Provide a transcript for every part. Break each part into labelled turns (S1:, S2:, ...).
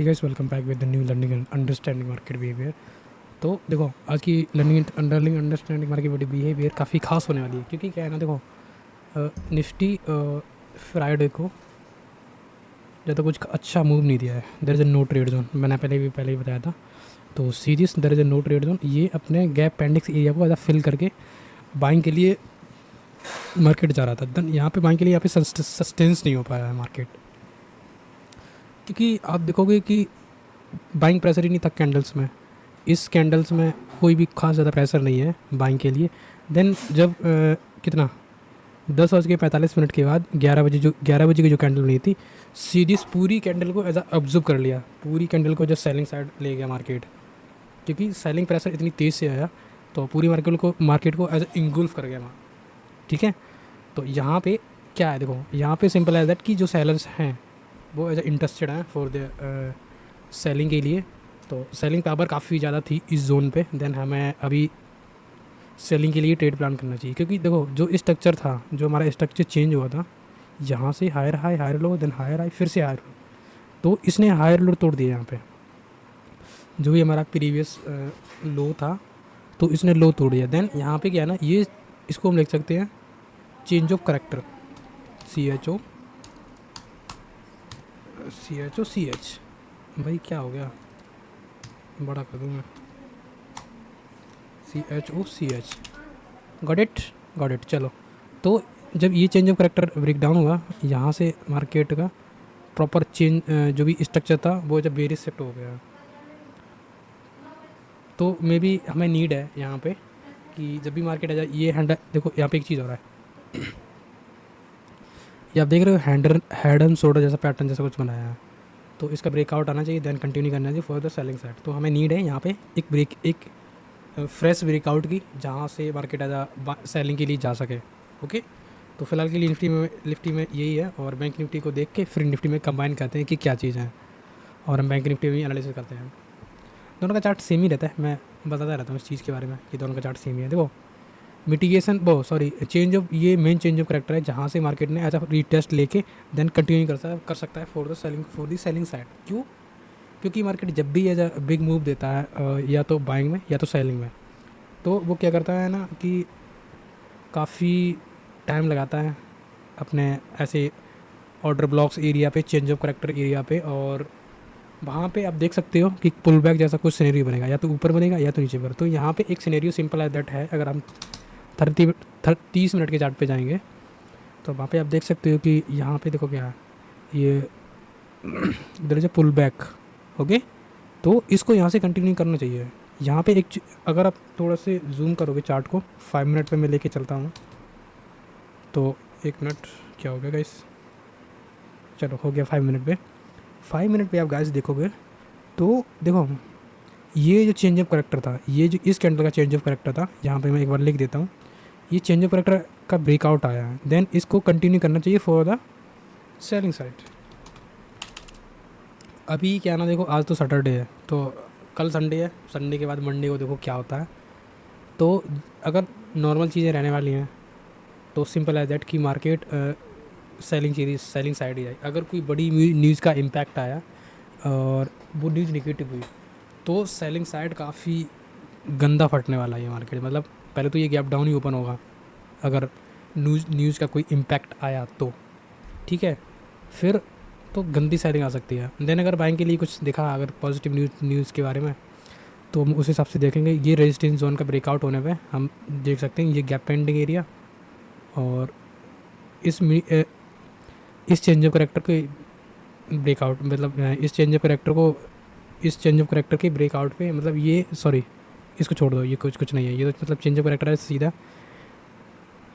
S1: Guys welcome back with the new learning and understanding market behaviour. तो देखो आज की learning and understanding market behaviour काफ़ी खास होने वाली है, क्योंकि क्या है ना, देखो निफ्टी फ्राइडे को ज़्यादा कुछ अच्छा मूव नहीं दिया है। There is a no trade zone, मैंने पहले ही बताया था। तो series there is a no trade zone, ये अपने गैप पेंडिक्स एरिया को ज़्यादा फिल करके बाइंग के लिए मार्केट जा रहा था। देन यहाँ पे बाइंग के लिए यहाँ पे सस्टेंस नहीं हो पाया है मार्केट, क्योंकि आप देखोगे कि बाइंग प्रेशर ही नहीं था कैंडल्स में। इस कैंडल्स में कोई भी खास ज़्यादा प्रेशर नहीं है बाइंग के लिए। देन जब कितना 10:45 के बाद 11 बजे की जो कैंडल बनी थी, सीरीज पूरी कैंडल को एज ऑब्जर्व कर लिया, पूरी कैंडल को जो सेलिंग साइड ले गया मार्केट, क्योंकि सेलिंग प्रेशर इतनी तेज़ से आया तो पूरी मार्केट को एज इंगुल्फ कर गया वहाँ। ठीक है, तो यहाँ पे क्या है, देखो यहाँ पे सिंपल है दैट कि जो सेलर्स हैं वो एज इंटरेस्टेड हैं फॉर द सेलिंग के लिए। तो सेलिंग पावर काफ़ी ज़्यादा थी इस जोन पे। देन हमें अभी सेलिंग के लिए ट्रेड प्लान करना चाहिए, क्योंकि देखो जो स्ट्रक्चर था, जो हमारा स्ट्रक्चर चेंज हुआ था, यहाँ से higher high higher low, then higher high फिर से हायर लो, तो इसने हायर लो तोड़ दिया यहाँ पे। जो भी हमारा प्रीवियस लो था तो इसने लो तोड़ दिया। देन यहाँ पे क्या है ना, ये इसको हम लिख सकते हैं change of character, CHO CHO भाई क्या हो गया, बड़ा कर दूँ मैं, CHO गॉट इट। चलो, तो जब ये change of character break down हुआ, यहाँ से मार्केट का प्रॉपर चेंज जो भी स्ट्रक्चर था वो जब बेरिस शिफ्ट हो गया, तो मे बी हमें नीड है यहाँ पे कि जब भी मार्केट आ जाए ये हैंड। देखो यहाँ पे एक चीज़ हो रहा है, ये आप देख रहे हो हेड एंड शोल्डर जैसा पैटर्न जैसा कुछ बनाया है, तो इसका ब्रेकआउट आना चाहिए, देन कंटिन्यू करना चाहिए फॉर द सेलिंग साइड। तो हमें नीड है यहाँ पे एक फ्रेश ब्रेकआउट की, जहाँ से मार्केट सेलिंग के लिए जा सके। ओके, तो फिलहाल के लिए निफ्टी में यही है, और बैंक निफ्टी को देख के फिर निफ्टी में कंबाइन करते हैं कि क्या चीज़ है, और हम बैंक निफ्टी में एनालिसिस करते हैं। दोनों का चार्ट सेम ही रहता है, मैं बताता रहता हूँ इस चीज़ के बारे में कि दोनों का चार्ट सेम ही है। देखो मिटिगेशन वो सॉरी चेंज ऑफ, ये मेन चेंज ऑफ करेक्टर है, जहाँ से मार्केट ने ऐसा रीटेस्ट लेके देन कंटिन्यू कर सकता है फॉर द सेलिंग साइड। क्यों? क्योंकि मार्केट जब भी एज बिग मूव देता है या तो बाइंग में या तो सेलिंग में, तो वो क्या करता है ना कि काफ़ी टाइम लगाता है अपने ऐसे ऑर्डर ब्लॉक्स एरिया पे, चेंज ऑफ करेक्टर एरिया पे, और वहाँ पे आप देख सकते हो कि पुल बैक जैसा कुछ सिनेरियो बनेगा, या तो ऊपर बनेगा या तो नीचे पर। तो यहाँ पे एक सिनेरियो सिंपल एज दैट है। अगर हम 30 मिनट के चार्ट पे जाएंगे तो वहाँ पे आप देख सकते हो कि यहाँ पे देखो क्या है, ये there is a pull back. Okay, तो इसको यहाँ से कंटिन्यू करना चाहिए। यहाँ पे अगर आप थोड़ा से जूम करोगे चार्ट को, 5 मिनट पे मैं लेके चलता हूँ, तो 1 मिनट क्या हो गया गाइस, चलो हो गया 5 मिनट पे। 5 मिनट पे आप गाइस देखोगे तो देखो ये जो चेंज ऑफ करेक्टर था, ये जो इस कैंडल का चेंज ऑफ करेक्टर था, यहाँ पे मैं एक बार लिख देता हूँ, ये चेंज ऑफ करेक्टर का ब्रेकआउट आया है। देन इसको कंटिन्यू करना चाहिए फॉर द सेलिंग साइड। अभी क्या ना, देखो आज तो सैटरडे है, तो कल संडे है, संडे के बाद मंडे को देखो क्या होता है। तो अगर नॉर्मल चीज़ें रहने वाली हैं तो सिंपल है दैट कि मार्केट सेलिंग साइड ही जाए। अगर कोई बड़ी न्यूज़ का इम्पैक्ट आया और वो न्यूज़ निगेटिव हुई, तो सेलिंग साइड काफ़ी गंदा फटने वाला है ये मार्केट। मतलब पहले तो ये गैप डाउन ही ओपन होगा अगर न्यूज़ का कोई इम्पैक्ट आया तो, ठीक है, फिर तो गंदी सेलिंग आ सकती है। देन अगर बाइंग के लिए कुछ दिखा, अगर पॉजिटिव न्यूज़ के बारे में, तो हम उस हिसाब से देखेंगे। ये रेजिस्टेंस जोन का ब्रेकआउट होने पे हम देख सकते हैं ये गैप पेंडिंग एरिया, और इस चेंज ऑफ करेक्टर के ब्रेकआउट, मतलब इस चेंज ऑफ करेक्टर के ब्रेकआउट पे, मतलब ये सॉरी इसको छोड़ दो, ये कुछ नहीं है, ये तो मतलब चेंज ऑफ करेक्टर है सीधा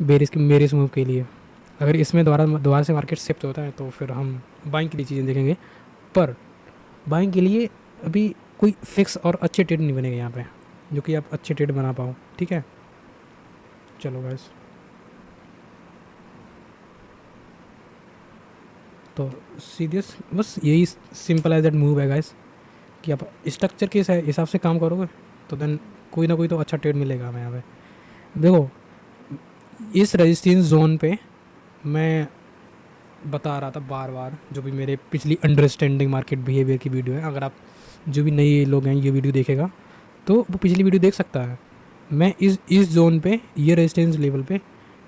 S1: बेरिस मूव के लिए। अगर इसमें दोबारा से मार्केट शिफ्ट होता है तो फिर हम बाइंग के लिए चीज़ें देखेंगे, पर बाइंग के लिए अभी कोई फिक्स और अच्छे ट्रेड नहीं बनेगा यहाँ पे जो कि आप अच्छे ट्रेड बना पाओ। ठीक है, चलो गाइस, तो सीरियस बस यही सिंपल एज दैट मूव है गाइस, कि आप स्ट्रक्चर के हिसाब से काम करोगे तो देन कोई ना कोई तो अच्छा ट्रेड मिलेगा हमें यहाँ पे। देखो इस रेजिस्टेंस जोन पे मैं बता रहा था बार बार, जो भी मेरे पिछली अंडरस्टैंडिंग मार्केट बिहेवियर की वीडियो है, अगर आप जो भी नए लोग हैं ये वीडियो देखेगा तो वो पिछली वीडियो देख सकता है। मैं इस जोन पे, ये रेजिस्टेंस लेवल पे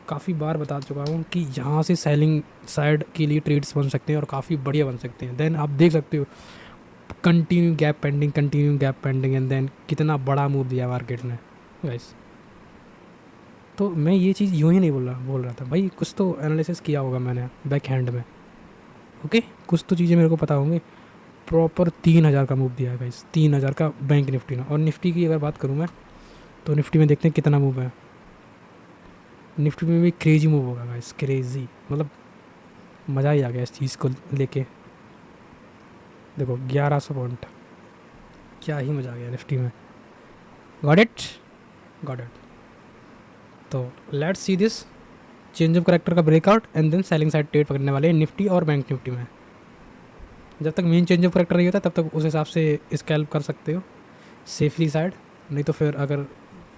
S1: काफ़ी बार बता चुका हूँ कि यहाँ से सेलिंग साइड के लिए ट्रेड्स बन सकते हैं और काफ़ी बढ़िया बन सकते हैं। देन आप देख सकते हो continue gap pending and then कितना बड़ा मूव दिया मार्केट ने गाइस। तो मैं ये चीज़ यूँ ही नहीं बोल रहा था भाई, कुछ तो एनालिसिस किया होगा मैंने बैक हैंड में। ओके, कुछ तो चीज़ें मेरे को पता होंगी। प्रॉपर 3,000 का मूव दिया है गाइस, 3,000 का बैंक निफ्टी ने। और निफ्टी की अगर बात करूँ मैं, तो निफ्टी में देखते हैं कितना मूव है। निफ्टी में भी क्रेजी मूव होगा गाइस, क्रेजी, मतलब मज़ा ही आ गया इस चीज़ को लेके। देखो 1100 पॉइंट, क्या ही मज़ा आ गया निफ्टी में। Got it, got it. तो let's see this change of character का breakout and then selling side trade पकड़ने वाले हैं निफ्टी और बैंक निफ्टी में। जब तक मेन चेंज ऑफ करेक्टर नहीं होता तब तक उस हिसाब से स्कैल्प कर सकते हो सेफली साइड, नहीं तो फिर अगर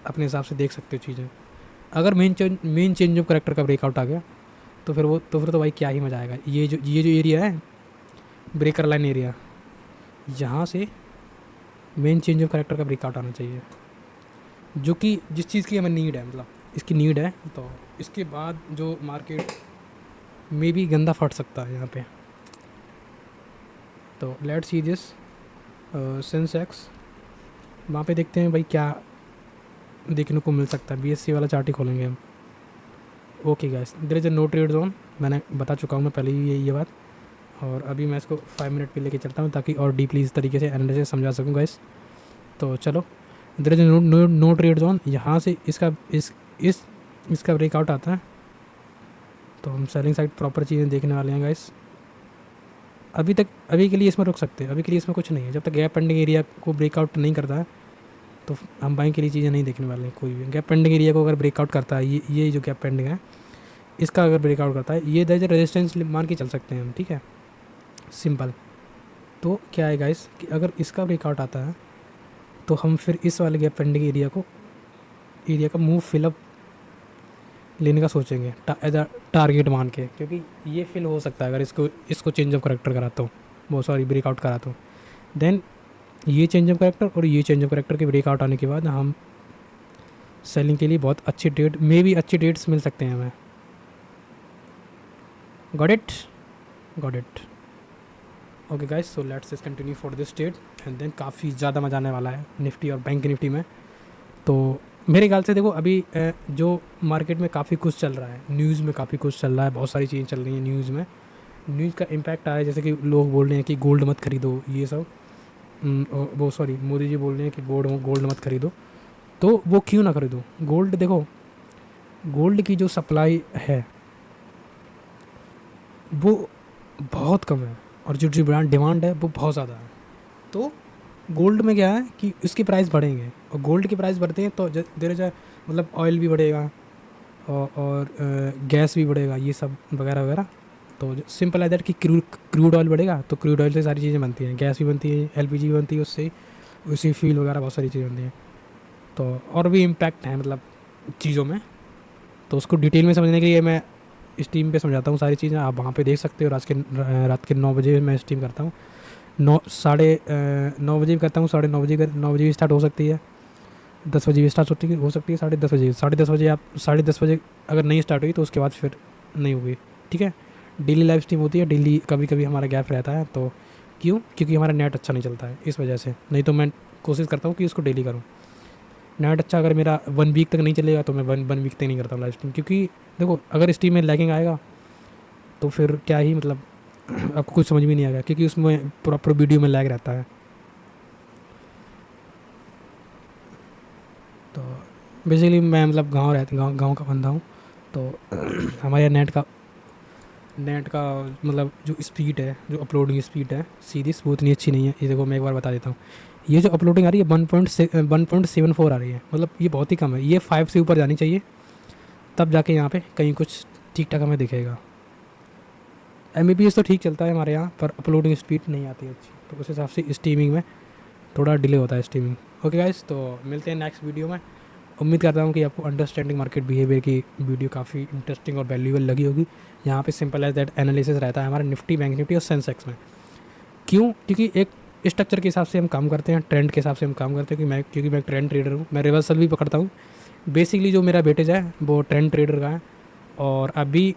S1: अपने हिसाब से देख सकते हो चीज़ें। अगर मेन चेंज ऑफ करेक्टर का ब्रेकआउट आ गया तो फिर तो भाई क्या ही मज़ा आएगा। ये जो एरिया है, ब्रेकर लाइन एरिया, यहाँ से मेन चेंज ऑफ करेक्टर का ब्रेकआउट आना चाहिए, जो कि जिस चीज़ की हमें नीड है, मतलब इसकी नीड है। तो इसके बाद जो मार्केट में भी गंदा फट सकता है यहाँ पे। तो लेट्स सी दिस सेंसेक्स, वहाँ पे देखते हैं भाई क्या देखने को मिल सकता है। बीएससी वाला चार्ट ही खोलेंगे हम। Okay guys, there is a no trade zone, मैंने बता चुका हूँ मैं पहले ही ये बात। और अभी मैं इसको 5 मिनट पे लेके चलता हूँ ताकि और डीपली इस तरीके से एनालिसिस समझा सकूँ गाइस। तो चलो, there is no trade zone, यहाँ से इसका ब्रेकआउट आता है तो हम सेलिंग साइड प्रॉपर चीज़ें देखने वाले हैं गाइस। अभी के लिए इसमें रुक सकते हैं, अभी के लिए इसमें कुछ नहीं है। जब तक गैप पेंडिंग एरिया को ब्रेकआउट नहीं करता है तो हम बाइंग के लिए चीज़ें नहीं देखने वाले हैं कोई भी। गैप पेंडिंग एरिया को अगर ब्रेकआउट करता है, ये जो गैप पेंडिंग है इसका अगर ब्रेकआउट करता है, ये दर्ज रेजिस्टेंस मान के चल सकते हैं हम, ठीक है, सिंपल। तो क्या है गाइस कि अगर इसका ब्रेकआउट आता है तो हम फिर इस वाले गैप पेंडिंग एरिया का मूव फिलअप लेने का सोचेंगे एज अ टारगेट मान के, क्योंकि ये फिल हो सकता है अगर इसको चेंज ऑफ करेक्टर कराता हूँ, बहुत सॉरी ब्रेकआउट कराता हूँ। देन ये चेंज ऑफ करेक्टर और ये चेंज ऑफ करेक्टर के ब्रेकआउट आने के बाद हम सेलिंग के लिए बहुत अच्छी ट्रेड, मे भी अच्छे ट्रेड्स मिल सकते हैं हमें। Got it, got it. Okay guys, so let's just continue for this trade and then काफ़ी ज़्यादा मजा आने वाला है निफ्टी और बैंक निफ्टी में। तो मेरे ख्याल से देखो अभी जो मार्केट में काफ़ी कुछ चल रहा है, न्यूज़ में काफ़ी कुछ चल रहा है, बहुत सारी चीज़ें चल रही हैं न्यूज़ में। न्यूज़ का इम्पैक्ट आया, जैसे कि लोग बोल रहे हैं कि गोल्ड मत खरीदो, ये सब। वो सॉरी, मोदी जी बोल रहे हैं कि गोल्ड मत खरीदो। तो वो क्यों ना खरीदो गोल्ड? देखो गोल्ड की जो सप्लाई है वो बहुत कम है और जो डिमांड है वो बहुत ज़्यादा है। तो गोल्ड में क्या है कि उसके प्राइस बढ़ेंगे, और गोल्ड के प्राइस बढ़ते हैं तो देर जा मतलब ऑयल भी बढ़ेगा और गैस भी बढ़ेगा, ये सब वगैरह वगैरह। तो सिंपल है दैट कि क्रूड ऑयल बढ़ेगा तो क्रूड ऑयल से सारी चीज़ें बनती हैं, गैस भी बनती है, एलपीजी भी बनती है, उससे उसी फ्यूल वगैरह बहुत सारी चीज़ें बनती हैं। तो और भी इम्पैक्ट है मतलब चीज़ों में। तो उसको डिटेल में समझने के लिए मैं स्टीम पे समझाता हूँ सारी चीज़ें, आप वहाँ पे देख सकते हो। रात के 9 बजे मैं स्टीम करता हूँ, 9 बजे भी करता हूँ, 9:30 बजे भी स्टार्ट हो सकती है, 10 बजे भी स्टार्ट हो सकती है, 10:30 बजे आप 10:30 बजे अगर नहीं स्टार्ट हुई तो उसके बाद फिर नहीं होगी, ठीक है। डेली लाइव स्ट्रीम होती है, डेली कभी कभी हमारा गैप रहता है। तो क्यों? क्योंकि हमारा नेट अच्छा नहीं चलता है इस वजह से, नहीं तो मैं कोशिश करता हूँ कि इसको डेली करूँ। नेट अच्छा अगर मेरा 1 वीक तक नहीं चलेगा तो मैं वन वीक तक नहीं करता हूँ लाइव स्ट्रीम, क्योंकि देखो अगर स्ट्रीम में लैगिंग आएगा तो फिर क्या ही मतलब आपको कुछ समझ में नहीं आएगा, क्योंकि उसमें प्रॉपर वीडियो में लैग रहता है। तो बेसिकली मैं मतलब गांव का बंदा हूँ। तो हमारे यहाँ नेट का मतलब जो स्पीड है, जो अपलोडिंग स्पीड है सीधी, वो उतनी अच्छी नहीं है। ये देखो मैं एक बार बता देता हूँ, ये जो अपलोडिंग आ रही है 1.74 आ रही है, मतलब ये बहुत ही कम है। ये 5 से ऊपर जानी चाहिए तब जाके यहाँ पे कहीं कुछ ठीक ठाक हमें दिखेगा। एमबीपीएस तो ठीक चलता है हमारे यहाँ, पर अपलोडिंग स्पीड नहीं आती है अच्छी, तो उस हिसाब से स्ट्रीमिंग में थोड़ा डिले होता है स्ट्रीमिंग। ओके गाइस, तो मिलते हैं नेक्स्ट वीडियो में। उम्मीद करता हूँ कि आपको अंडरस्टैंडिंग मार्केट बिहेवियर की वीडियो काफ़ी इंटरेस्टिंग और वैल्यूएबल लगी होगी। यहाँ पे सिंपल एज दैट एनालिसिस रहता है हमारा निफ्टी, बैंक निफ्टी और सेंसेक्स में। क्यों? क्योंकि एक स्ट्रक्चर के हिसाब से हम काम करते हैं, ट्रेंड के हिसाब से हम काम करते हैं। क्योंकि मैं ट्रेंड ट्रेडर हूँ, मैं रिवर्सल भी पकड़ता हूँ। बेसिकली जो मेरा वेटेज है वो ट्रेंड ट्रेडर का है। और अभी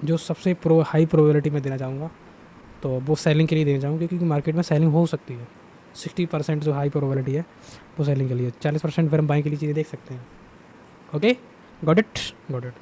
S1: जो सबसे हाई प्रोबेबिलिटी मैं देना चाहूँगा तो वो सेलिंग के लिए देना चाहूँगा, क्योंकि मार्केट में सेलिंग हो सकती है। 60% जो हाई प्रोबेबिलिटी है वो सेलिंग के लिए, 40% फिर हम बाइंग के लिए चीज़ें देख सकते हैं। Okay, got it, got it.